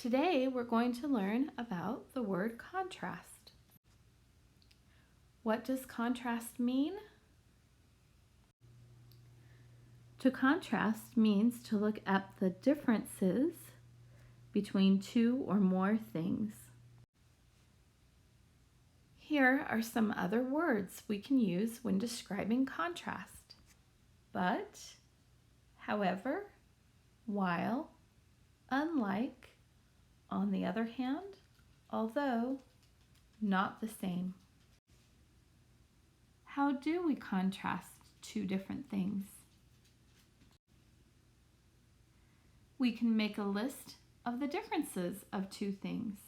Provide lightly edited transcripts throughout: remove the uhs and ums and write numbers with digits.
Today we're going to learn about the word contrast. What does contrast mean? To contrast means to look at the differences between two or more things. Here are some other words we can use when describing contrast. But, however, while, unlike, on the other hand, although, not the same. How do we contrast two different things? We can make a list of the differences of two things.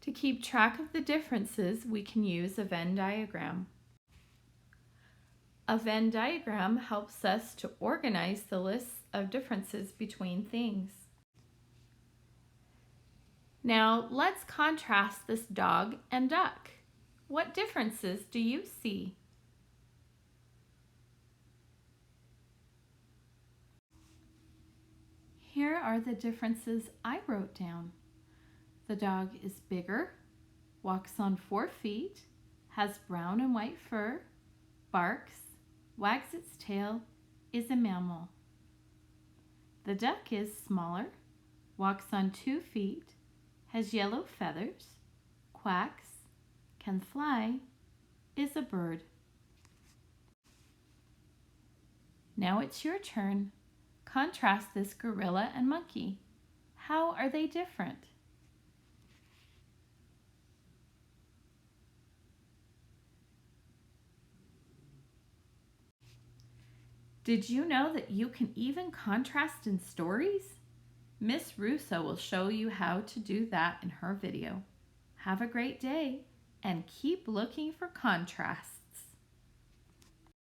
To keep track of the differences, we can use a Venn diagram. A Venn diagram helps us to organize the lists of differences between things. Now let's contrast this dog and duck. What differences do you see? Here are the differences I wrote down. The dog is bigger, walks on 4 feet, has brown and white fur, barks, wags its tail, is a mammal. The duck is smaller, walks on 2 feet, has yellow feathers, quacks, can fly, is a bird. Now it's your turn. Contrast this gorilla and monkey. How are they different? Did you know that you can even contrast in stories? Miss Russo will show you how to do that in her video. Have a great day and keep looking for contrasts.